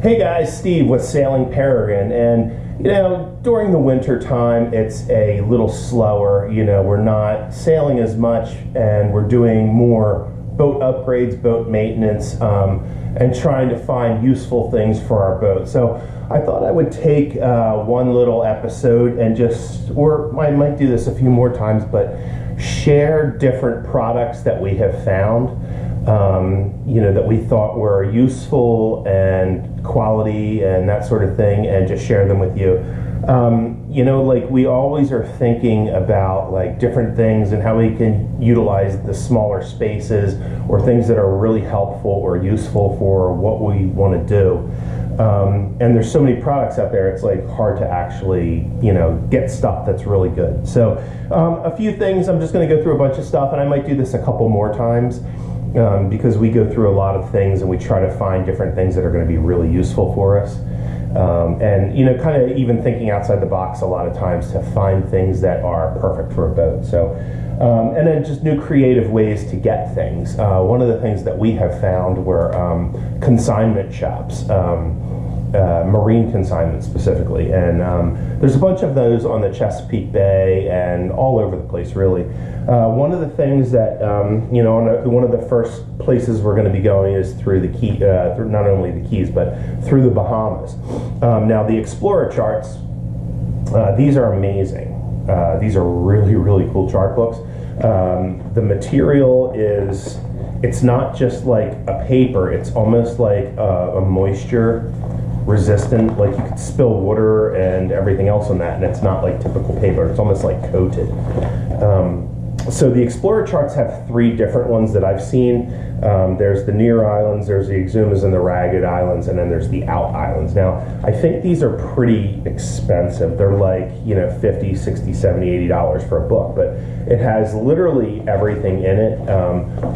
Hey guys, Steve with Sailing Peregrine, and during the winter time it's a little slower. We're not sailing as much and we're doing more boat upgrades, boat maintenance, and trying to find useful things for our boat. So I thought I would take one little episode and or I might do this a few more times, but share different products that we have found, that we thought were useful and quality and that sort of thing, and just share them with you. We always are thinking about like different things and how we can utilize the smaller spaces or things that are really helpful or useful for what we want to do. And there's so many products out there, it's like hard to actually, get stuff that's really good. So a few things, I'm just going to go through a bunch of stuff, and I might do this a couple more times because we go through a lot of things and we try to find different things that are going to be really useful for us. And kind of even thinking outside the box a lot of times to find things that are perfect for a boat. So, and then just new creative ways to get things. One of the things that we have found were consignment shops, marine consignment specifically, and there's a bunch of those on the Chesapeake Bay and all over the place, really. One of the things that one of the first places we're going to be going is through the key, through not only the Keys but through the Bahamas. Now the Explorer charts, these are amazing. These are really, really cool chart books. The material is, it's not just like a paper, it's almost like a moisture resistant, like you could spill water and everything else on that, and it's not like typical paper, it's almost like coated. So the Explorer charts have three different ones that I've seen. There's the Near Islands, there's the Exumas and the Ragged Islands, and then there's the Out Islands. Now, I think these are pretty expensive. They're like, $50, $60, $70, $80 for a book, but it has literally everything in it.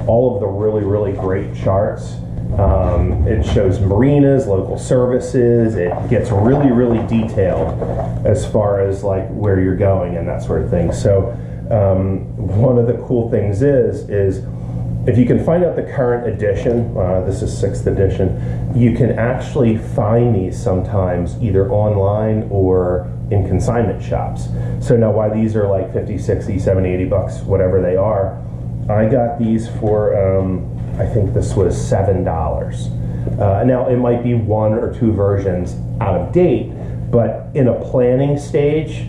All of the really, really great charts. It shows marinas, local services. It gets really, really detailed as far as like where you're going and that sort of thing. So one of the cool things is if you can find out the current edition, this is 6th edition, you can actually find these sometimes either online or in consignment shops. So now why these are like 50, 60, 70, 80 bucks, whatever they are, I got these for, I think this was $7. Now it might be one or two versions out of date, but in a planning stage,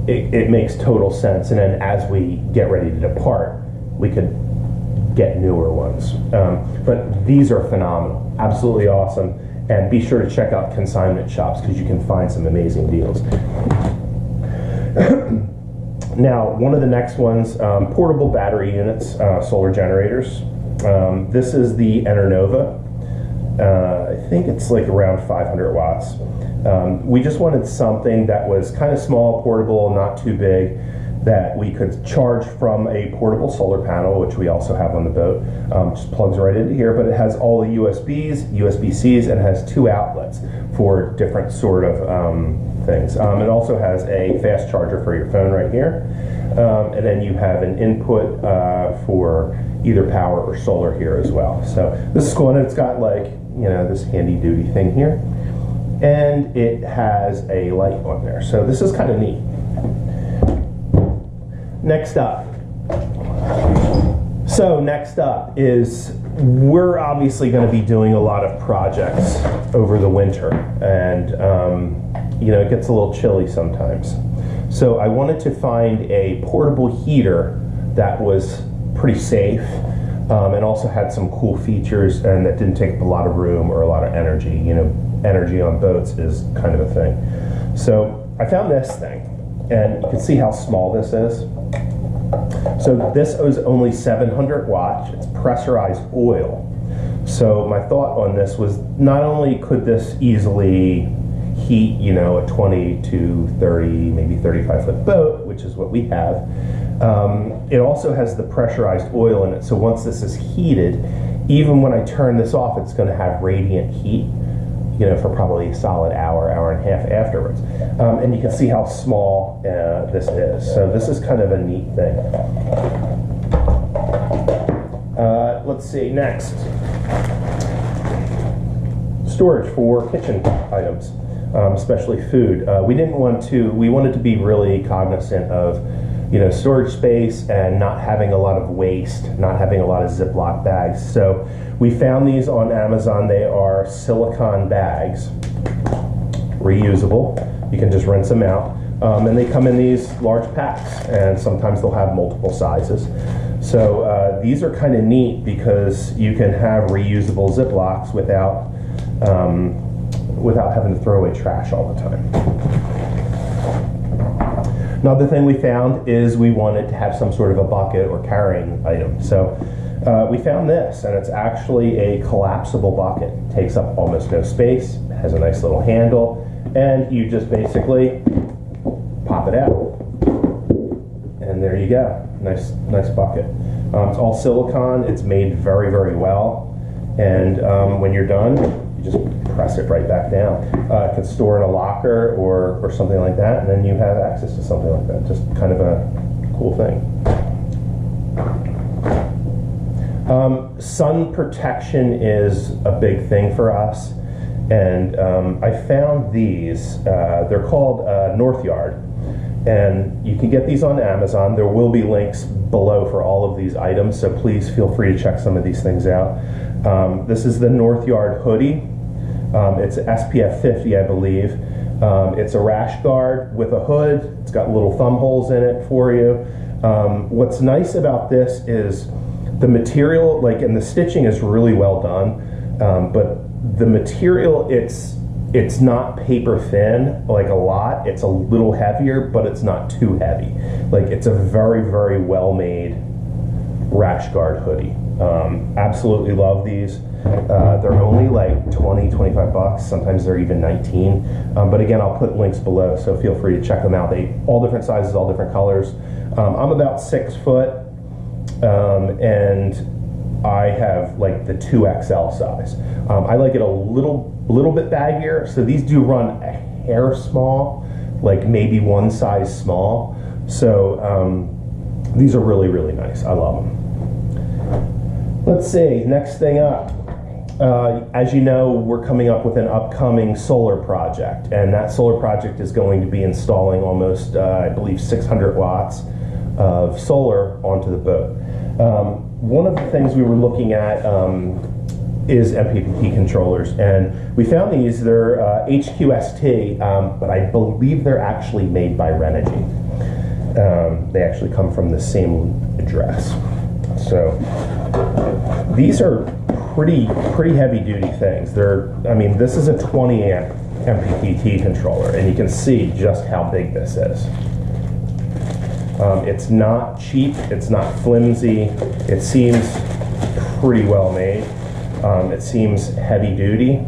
it makes total sense. And then as we get ready to depart, we could get newer ones. But these are phenomenal, absolutely awesome. And be sure to check out consignment shops because you can find some amazing deals. Now, one of the next ones, portable battery units, solar generators. This is the Enernova. I think it's like around 500 watts. We just wanted something that was kind of small, portable, not too big, that we could charge from a portable solar panel, which we also have on the boat. Just plugs right into here, but it has all the USBs, USB-Cs, and it has 2 outlets for different sort of things. It also has a fast charger for your phone right here. And then you have an input for either power or solar here as well. So this is cool, and it's got like, this handy duty thing here. And it has a light on there. So this is kind of neat. Next up. So next up is, we're obviously going to be doing a lot of projects over the winter, and it gets a little chilly sometimes. So I wanted to find a portable heater that was pretty safe and also had some cool features and that didn't take up a lot of room or a lot of energy. Energy on boats is kind of a thing. So I found this thing, and you can see how small this is. So this is only 700 watts. It's pressurized oil. So my thought on this was, not only could this easily heat, a 20 to 30, maybe 35 foot boat, which is what we have, it also has the pressurized oil in it. So once this is heated, even when I turn this off, it's going to have radiant heat, for probably a solid hour, hour and a half afterwards. And you can see how small this is. So this is kind of a neat thing. Let's see, next. storage for kitchen items, especially food. We wanted to be really cognizant of, storage space and not having a lot of waste, not having a lot of Ziploc bags. So we found these on Amazon. They are silicone bags, reusable. You can just rinse them out. And they come in these large packs, and sometimes they'll have multiple sizes. So these are kind of neat because you can have reusable Ziplocs without having to throw away trash all the time. Another thing we found is we wanted to have some sort of a bucket or carrying item. So we found this, and it's actually a collapsible bucket. It takes up almost no space, it has a nice little handle, and you just basically pop it out. And there you go. Nice bucket. It's all silicone. It's made very, very well. And when you're done, you just press it right back down. It can store in a locker or something like that, and then you have access to something like that. Just kind of a cool thing. Sun protection is a big thing for us. And I found these. They're called North Yard. And you can get these on Amazon. There will be links below for all of these items, so please feel free to check some of these things out. This is the North Yard hoodie. It's SPF 50, I believe. It's a rash guard with a hood. It's got little thumb holes in it for you. What's nice about this is the material, and the stitching is really well done, but the material, it's not paper thin like a lot. It's a little heavier, but it's not too heavy. It's a very, very well made rash guard hoodie. Absolutely love these. They're only like 20, 25 bucks. Sometimes they're even 19. But again, I'll put links below, so feel free to check them out. They all different sizes, all different colors. I'm about 6 foot, and I have the 2XL size. I like it a little bit baggier, so these do run a hair small, maybe one size small. So these are really, really nice. I love them. Let's see, next thing up. As you know, we're coming up with an upcoming solar project, and that solar project is going to be installing almost, I believe, 600 watts of solar onto the boat. One of the things we were looking at is MPPT controllers, and we found these. They're HQST, but I believe they're actually made by Renogy. They actually come from the same address. So these are pretty heavy duty things. This is a 20 amp MPPT controller, and you can see just how big this is. It's not cheap, it's not flimsy, it seems pretty well made. It seems heavy duty.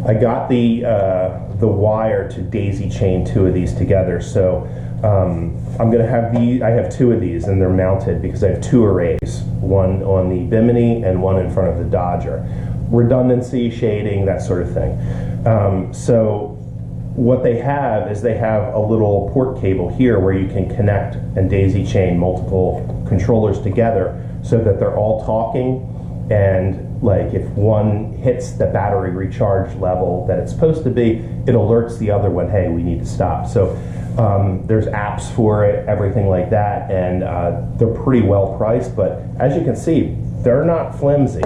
I got the wire to daisy chain 2 of these together, so I'm going to have I have 2 of these, and they're mounted because I have 2 arrays, one on the Bimini and one in front of the Dodger. Redundancy, shading, that sort of thing. So what they have is they have a little port cable here where you can connect and daisy chain multiple controllers together so that they're all talking, and if one hits the battery recharge level that it's supposed to be, it alerts the other one, hey, we need to stop. So there's apps for it, everything like that, and they're pretty well priced, but as you can see, they're not flimsy.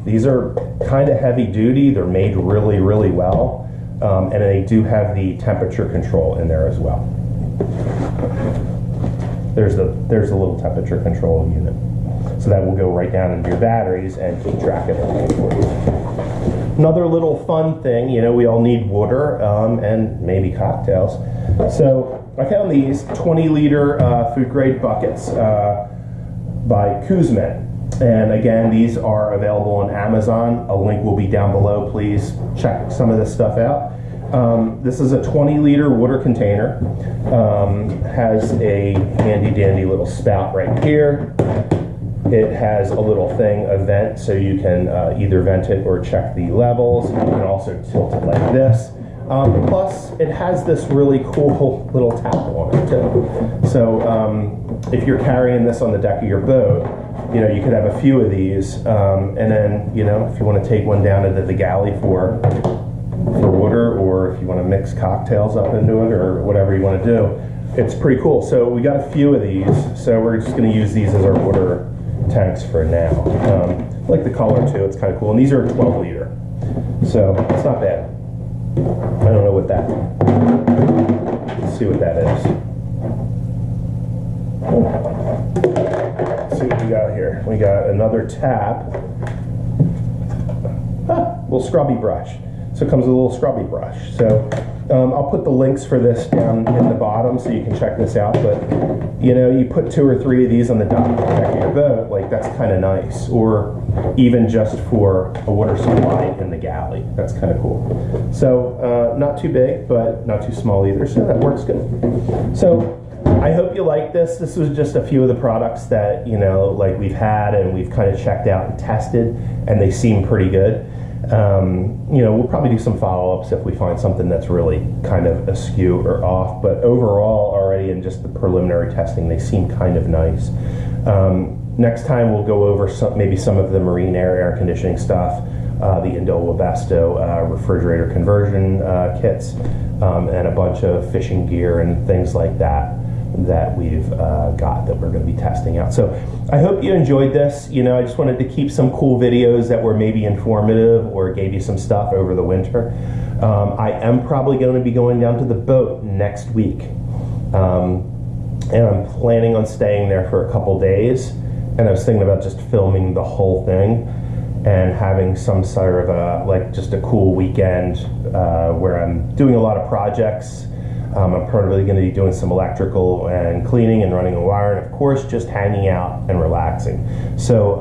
These are kind of heavy duty. They're made really, really well. And they do have the temperature control in there as well. There's a little temperature control unit. So that will go right down into your batteries and keep track of everything for you. Another little fun thing, we all need water and maybe cocktails. So I found these 20-liter food grade buckets by Kuzmin. And again, these are available on Amazon. A link will be down below. Please check some of this stuff out. This is a 20-liter water container. Has a handy-dandy little spout right here. It has a little thing, a vent, so you can either vent it or check the levels. You can also tilt it like this. Plus, it has this really cool little tap on it too. So if you're carrying this on the deck of your boat, you know, you could have a few of these, and then, you know, if you want to take one down into the galley for water, or if you want to mix cocktails up into it, or whatever you want to do, it's pretty cool. So we got a few of these, so we're just going to use these as our water tanks for now. I like the color too, it's kind of cool. And these are 12 liter, so it's not bad. I don't know what that, let's see what that is. Let's see what we got here. We got another tap. Little scrubby brush. So it comes with a little scrubby brush. So I'll put the links for this down in the bottom so you can check this out. But you know, you put 2 or 3 of these on the deck of your boat, like that's kind of nice. Or even just for a water supply in the galley. That's kind of cool. So not too big, but not too small either. So that works good. So I hope you like this. This was just a few of the products that, you know, like we've had and we've kind of checked out and tested, and they seem pretty good. You know, we'll probably do some follow-ups if we find something that's really kind of askew or off, but overall already in just the preliminary testing, they seem kind of nice. Next time we'll go over maybe some of the marine air conditioning stuff, the Indo-Webasto refrigerator conversion kits, and a bunch of fishing gear and things like that we've got that we're going to be testing out. So I hope you enjoyed this. You know, I just wanted to keep some cool videos that were maybe informative or gave you some stuff over the winter. I am probably going to be going down to the boat next week, and I'm planning on staying there for a couple days, and I was thinking about just filming the whole thing and having some sort of a, like, just a cool weekend where I'm doing a lot of projects. I'm probably going to be doing some electrical and cleaning and running a wire, and of course just hanging out and relaxing. So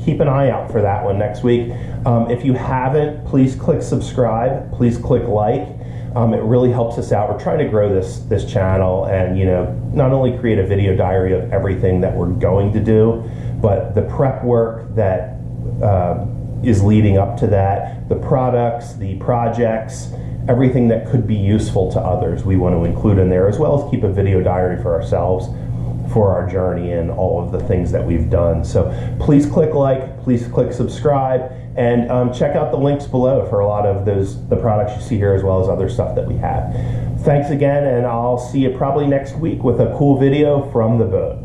keep an eye out for that one next week. If you haven't, please click subscribe, please click like. It really helps us out. We're trying to grow this channel and, you know, not only create a video diary of everything that we're going to do, but the prep work that is leading up to that, the products, the projects, everything that could be useful to others we want to include in there, as well as keep a video diary for ourselves for our journey and all of the things that we've done. So please click like, please click subscribe, and check out the links below for a lot of the products you see here, as well as other stuff that we have. Thanks again, and I'll see you probably next week with a cool video from the boat.